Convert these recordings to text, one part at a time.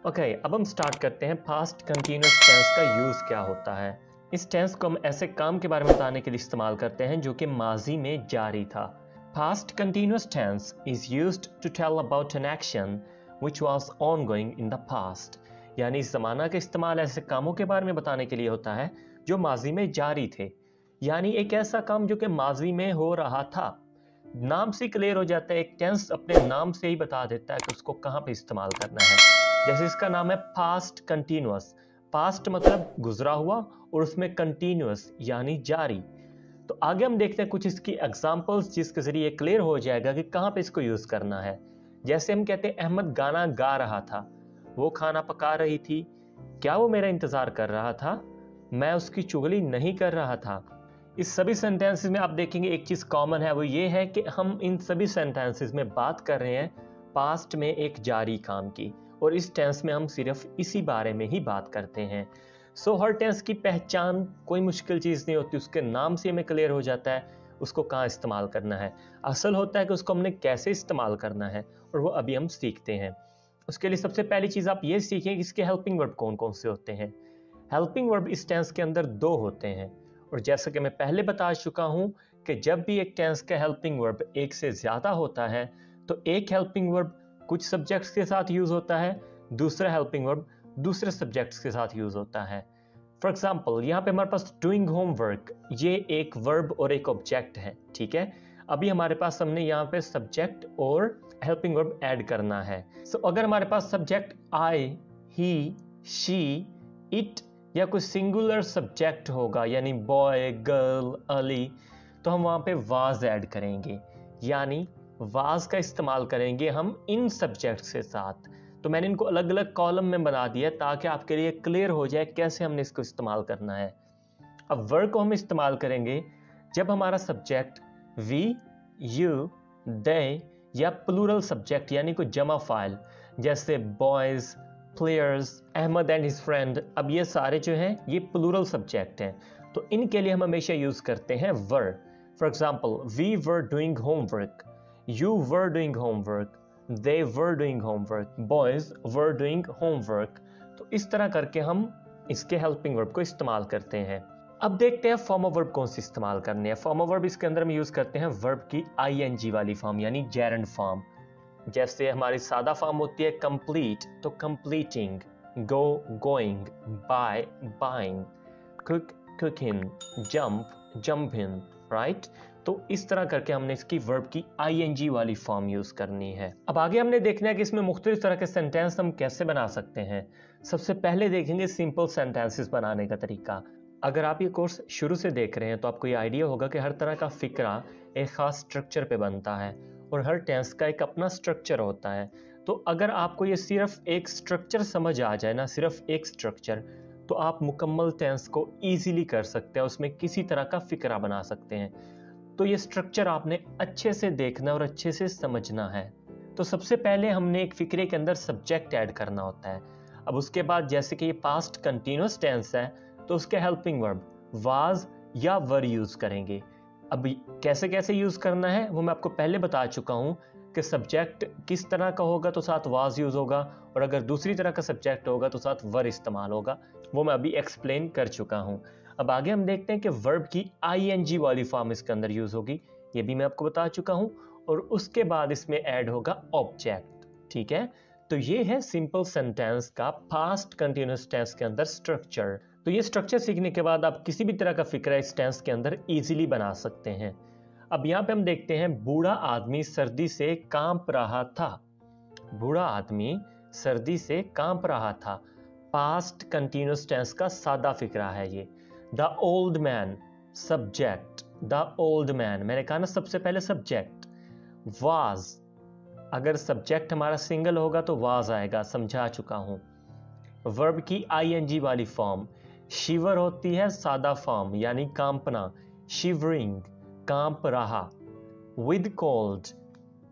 Okay, अब हम start करते हैं पास्ट कंटिन्यूअस टेंस का यूज़ क्या होता है। इस टेंस को हम ऐसे काम के बारे में बताने के लिए इस्तेमाल करते हैं जो कि माजी में जारी था। Past continuous tense is used to tell about an action which was ongoing in the past. यानी इस ज़माना का इस्तेमाल ऐसे कामों के बारे में बताने के लिए होता है जो माजी में जारी थे। यानी एक ऐसा काम जो कि माजी में हो रहा था। नाम से क्लियर हो जाता है, एक टेंस अपने नाम से ही बता देता है कि उसको कहाँ पे इस्तेमाल करना है। जैसे इसका नाम है पास्ट कंटिन्यूअस। पास्ट मतलब गुजरा हुआ और उसमें कंटिन्यूअस यानी जारी। तो आगे हम देखते हैं कुछ इसकी एग्जांपल्स जिसके जरिए क्लियर हो जाएगा कि कहाँ पे इसको यूज करना है। जैसे हम कहते हैं अहमद गाना गा रहा था, वो खाना पका रही थी, क्या वो मेरा इंतजार कर रहा था, मैं उसकी चुगली नहीं कर रहा था। इस सभी सेंटेंसेस में आप देखेंगे एक चीज कॉमन है, वो ये है कि हम इन सभी सेंटेंसेस में बात कर रहे हैं पास्ट में एक जारी काम की, और इस टेंस में हम सिर्फ इसी बारे में ही बात करते हैं। सो हर टेंस की पहचान कोई मुश्किल चीज़ नहीं होती, उसके नाम से हमें क्लियर हो जाता है उसको कहाँ इस्तेमाल करना है। असल होता है कि उसको हमने कैसे इस्तेमाल करना है, और वो अभी हम सीखते हैं। उसके लिए सबसे पहली चीज़ आप ये सीखें कि इसके हेल्पिंग वर्ब कौन कौन से होते हैं। हेल्पिंग वर्ब इस टेंस के अंदर दो होते हैं, और जैसा कि मैं पहले बता चुका हूं कि जब भी एक टेंस का हेल्पिंग वर्ब एक से ज़्यादा होता है तो एक हेल्पिंग वर्ब कुछ सब्जेक्ट्स के साथ यूज होता है, दूसरा हेल्पिंग वर्ब दूसरे सब्जेक्ट्स के साथ यूज होता है। फॉर एग्जाम्पल यहाँ पे हमारे पास डूइंग होमवर्क, ये एक वर्ब और एक ऑब्जेक्ट है, ठीक है। अभी हमारे पास हमने यहाँ पे सब्जेक्ट और हेल्पिंग वर्ब ऐड करना है। सो अगर हमारे पास subject I, he, she, it या कोई सिंगुलर सब्जेक्ट होगा यानी बॉय, गर्ल, अली, तो हम वहाँ पे वाज ऐड करेंगे, यानी वाज का इस्तेमाल करेंगे हम इन सब्जेक्ट्स के साथ। तो मैंने इनको अलग अलग कॉलम में बना दिया ताकि आपके लिए क्लियर हो जाए कैसे हमने इसको इस्तेमाल करना है। अब वर्ब को हम इस्तेमाल करेंगे जब हमारा सब्जेक्ट वी, यू, दे या प्लूरल सब्जेक्ट यानी कोई जमा फाइल जैसे boys, players, Ahmed and his friend, अब ये सारे जो हैं ये प्लूरल सब्जेक्ट हैं, तो इनके लिए हम हमेशा यूज करते हैं were. For example, we were doing homework, you were doing homework, they were doing homework, boys were doing homework। तो इस तरह करके हम इसके हेल्पिंग वर्ब को इस्तेमाल करते हैं। अब देखते हैं फॉर्म ऑफ वर्ब कौन सी इस्तेमाल करनी है। फॉर्म ऑफ वर्ब इसके अंदर हम यूज करते हैं वर्ब की ing वाली फॉर्म यानी जेरंड फॉर्म। जैसे हमारी सादा फॉर्म होती है कंप्लीट, तो completing, go, going, buy, buying, cook, cooking, jump, jumping, right. तो इस तरह करके हमने इसकी वर्ब की ing वाली फॉर्म यूज करनी है। अब आगे हमने देखना है कि इसमें मुख्तलिफ तरह के सेंटेंस हम कैसे बना सकते हैं। सबसे पहले देखेंगे सिंपल सेंटेंसेस बनाने का तरीका। अगर आप ये कोर्स शुरू से देख रहे हैं तो आपको ये आइडिया होगा कि हर तरह का फिक्रा एक खास स्ट्रक्चर पे बनता है, और हर टेंस का एक अपना स्ट्रक्चर होता है। तो अगर आपको ये सिर्फ एक स्ट्रक्चर समझ आ जाए ना, सिर्फ एक स्ट्रक्चर, तो आप मुकम्मल टेंस को ईजिली कर सकते हैं, उसमें किसी तरह का फिक्रा बना सकते हैं। तो ये स्ट्रक्चर आपने अच्छे से देखना और अच्छे से समझना है। तो सबसे पहले हमने एक फिक्रे के अंदर सब्जेक्ट ऐड करना होता है। अब उसके बाद जैसे कि ये पास्ट कंटिन्यूअस टेंस है तो उसके हेल्पिंग वर्ब वाज या वर यूज करेंगे। अब कैसे कैसे यूज करना है वो मैं आपको पहले बता चुका हूं कि सब्जेक्ट किस तरह का होगा तो साथ वाज यूज होगा, और अगर दूसरी तरह का सब्जेक्ट होगा तो साथ वर इस्तेमाल होगा, वो मैं अभी एक्सप्लेन कर चुका हूं। अब आगे हम देखते हैं कि वर्ब की ing वाली फॉर्म इसके अंदर यूज होगी, ये भी मैं आपको बता चुका हूं, और उसके बाद इसमें ऐड होगा ऑब्जेक्ट, ठीक है। तो ये है सिंपल सेंटेंस का पास्ट कंटिन्यूअस टेंस के अंदर स्ट्रक्चर। तो ये स्ट्रक्चर सीखने के बाद आप किसी भी तरह का फिक्रा इस टेंस के अंदर इजीली बना सकते हैं। अब यहाँ पे हम देखते हैं बूढ़ा आदमी सर्दी से कांप रहा था। बूढ़ा आदमी सर्दी से कांप रहा था, पास्ट कंटिन्यूअस टेंस का सादा फिक्रा है ये। The old man, subject, the old man, मैंने कहा ना सबसे पहले सब्जेक्ट। वाज, अगर सब्जेक्ट हमारा सिंगल होगा तो वाज आएगा, समझा चुका हूं। वर्ब की ing वाली फॉर्म, शिवर होती है सादा फॉर्म यानी कांपना, शिवरिंग, कांप रहा। विद कोल्ड,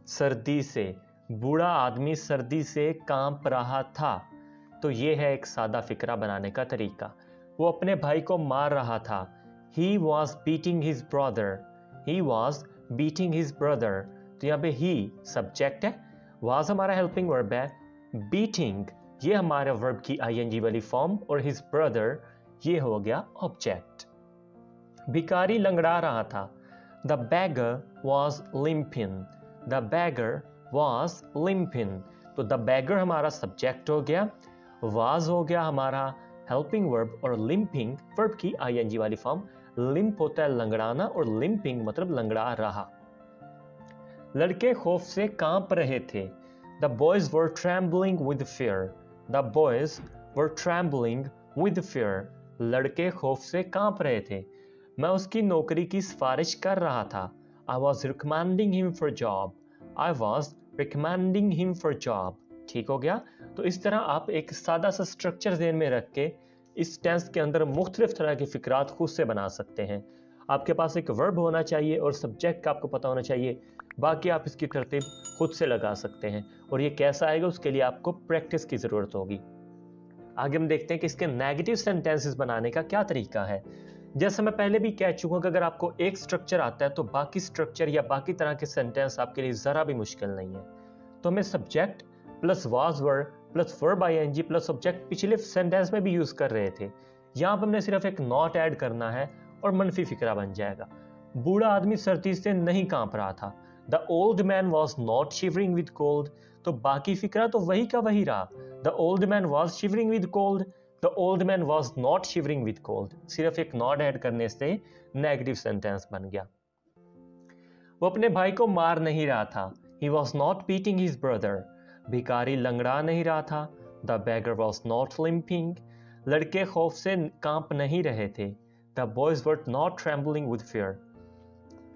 सर्दी से, बूढ़ा आदमी सर्दी से कांप रहा था। तो ये है एक सादा फिक्रा बनाने का तरीका। वो अपने भाई को मार रहा था, he was beating his brother, he was beating his brother। तो यहाँ पे he सब्जेक्ट है, was हमारा हेल्पिंग वर्ब है, beating ये हमारे वर्ब की आईएनजी वाली फॉर्म और हिज ब्रदर ये हो गया ऑब्जेक्ट। भिखारी लंगड़ा रहा था। The beggar was limping. The beggar was limping. तो द बैगर हमारा सब्जेक्ट हो गया, वाज हो गया हमारा हेल्पिंग वर्ब और लिम्पिंग वर्ब की आईएनजी वाली फॉर्म। लिम्प होता है लंगड़ाना और लिम्पिंग मतलब लंगड़ा रहा। लड़के खौफ से कांप रहे थे। The boys were trembling with fear. The boys were trembling with fear. लड़के खौफ से कांप रहे थे। मैं उसकी नौकरी की सिफारिश कर रहा था। I was recommending him for job. I was recommending him for job. ठीक हो गया। तो इस तरह आप एक सादा सा स्ट्रक्चर ज़हन में रख के इस टेंस के अंदर मुख्तलिफ तरह के फिक्रात खुद से बना सकते हैं। आपके पास एक वर्ब होना चाहिए और सब्जेक्ट का आपको पता होना चाहिए, बाकी आप इसकी तरतीब खुद से लगा सकते हैं। और ये कैसा आएगा उसके लिए आपको प्रैक्टिस की ज़रूरत होगी। आगे हम देखते हैं कि इसके नेगेटिव सेंटेंसेस बनाने का क्या तरीका है। जैसे मैं पहले भी कह चुका हूं कि अगर आपको एक स्ट्रक्चर आता है तो बाकी स्ट्रक्चर या बाकी तरह के सेंटेंस आपके लिए ज़रा भी मुश्किल नहीं है। तो हमें subject plus was were plus verb I N G plus object पिछले सेंटेंस में भी यूज कर रहे थे। यहां पर हमने सिर्फ एक नॉट ऐड करना है और मनफी फिक्रा बन जाएगा। बूढ़ा आदमी सर्दी से नहीं कांप रहा था। The old man was not shivering with cold. तो बाकी फिक्रा तो वही का वही रहा। The old man was shivering with cold, the old man was not shivering with cold. सिर्फ एक नॉट ऐड करने से नेगेटिव सेंटेंस बन गया। वो अपने भाई को मार नहीं रहा था। He was not beating his brother. भिखारी लंगड़ा नहीं रहा था। The beggar was not limping. लड़के खौफ से कांप नहीं रहे थे। The boys were not trembling with fear.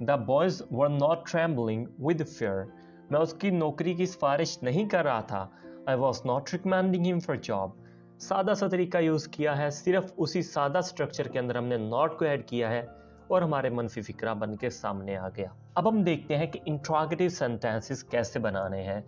The boys were not trembling with fear. मैं उसकी नौकरी की सिफारिश नहीं कर रहा था। I was not recommending him for job. सादा सा तरीका यूज किया है, सिर्फ उसी सादा स्ट्रक्चर के अंदर हमने नॉट को ऐड किया है और हमारे मनफी फिक्रा बन के सामने आ गया। अब हम देखते हैं कि इंट्रोगेटिव सेंटेंसेस कैसे बनाने हैं।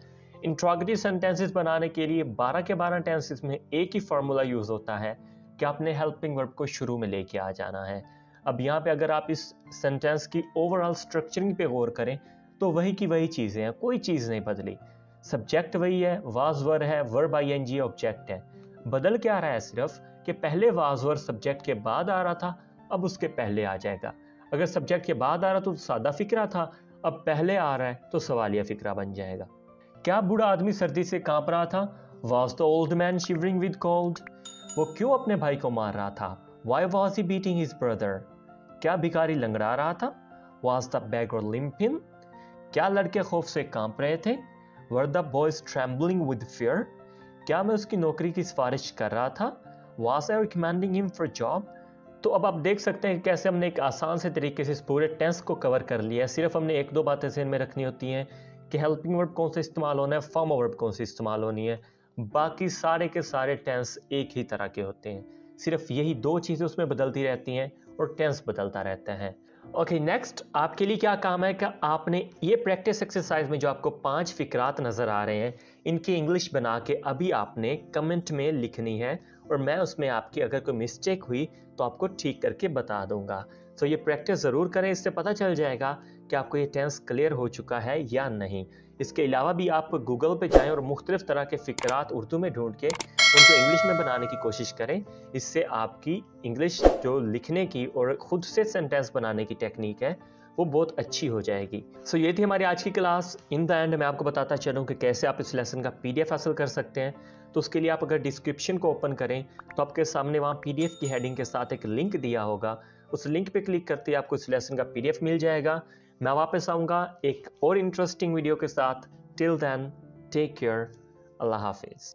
इंट्रोगेटिव सेंटेंसेस बनाने के लिए 12 के 12 टेंसेस में एक ही फार्मूला यूज होता है कि आपने हेल्पिंग वर्ब को शुरू में लेके आ जाना है। अब यहाँ पे अगर आप इस सेंटेंस की ओवरऑल स्ट्रक्चरिंग पे गौर करें तो वही की वही चीजें हैं, कोई चीज नहीं बदली। सब्जेक्ट वही है, वाज वर है, वर्ब आईएनजी ऑब्जेक्ट है। बदल क्या रहा है सिर्फ कि पहले वाज वर सब्जेक्ट के बाद आ रहा था, अब उसके पहले आ जाएगा। अगर सब्जेक्ट के बाद आ रहा तो सादा फिक्रा था, अब पहले आ रहा है तो सवालिया फिक्रा बन जाएगा। क्या बूढ़ा आदमी सर्दी से कांप रहा था? Was the old man shivering with cold? वो क्यों अपने भाई को मार रहा था? Why was he beating his brother? क्या भिखारी लंगड़ा रहा था? Was the beggar limping? क्या लड़के खौफ से कांप रहे थे? Were the boys trembling with fear? क्या मैं उसकी नौकरी की सिफारिश कर रहा था? Was I recommending him for job? तो अब आप देख सकते हैं कैसे हमने एक आसान से तरीके से इस पूरे टेंस को कवर कर लिया है। सिर्फ हमने एक दो बातें ज़हन में रखनी होती हैं कि हेल्पिंग वर्ब कौन सा इस्तेमाल होना है, फॉर्म वर्ब कौन सी इस्तेमाल होनी है। बाकी सारे के सारे टेंस एक ही तरह के होते हैं, सिर्फ यही दो चीज़ें उसमें बदलती रहती हैं और टेंस बदलता रहता है। ओके, नेक्स्ट आपके लिए क्या काम है कि आपने ये प्रैक्टिस एक्सरसाइज में जो आपको 5 फिक्रात नज़र आ रहे हैं इनकी इंग्लिश बना के अभी आपने कमेंट में लिखनी है और मैं उसमें आपकी अगर कोई मिस्टेक हुई तो आपको ठीक करके बता दूंगा। तो ये प्रैक्टिस ज़रूर करें, इससे पता चल जाएगा कि आपको ये टेंस क्लियर हो चुका है या नहीं। इसके अलावा भी आप गूगल पे जाएं और मुख्तलिफ तरह के फिक्रात उर्दू में ढूंढ के उनको इंग्लिश में बनाने की कोशिश करें। इससे आपकी इंग्लिश जो लिखने की और खुद से सेंटेंस बनाने की टेक्निक है वो बहुत अच्छी हो जाएगी। सो ये थी हमारी आज की क्लास। इन द एंड मैं आपको बताता चलूँ कि कैसे आप इस लेसन का PDF हासिल कर सकते हैं। तो उसके लिए आप अगर डिस्क्रिप्शन को ओपन करें तो आपके सामने वहाँ PDF की हेडिंग के साथ एक लिंक दिया होगा, उस लिंक पे क्लिक करते ही आपको इस लेसन का PDF मिल जाएगा। मैं वापस आऊँगा एक और इंटरेस्टिंग वीडियो के साथ। टिल देन टेक केयर, अल्लाह हाफिज़।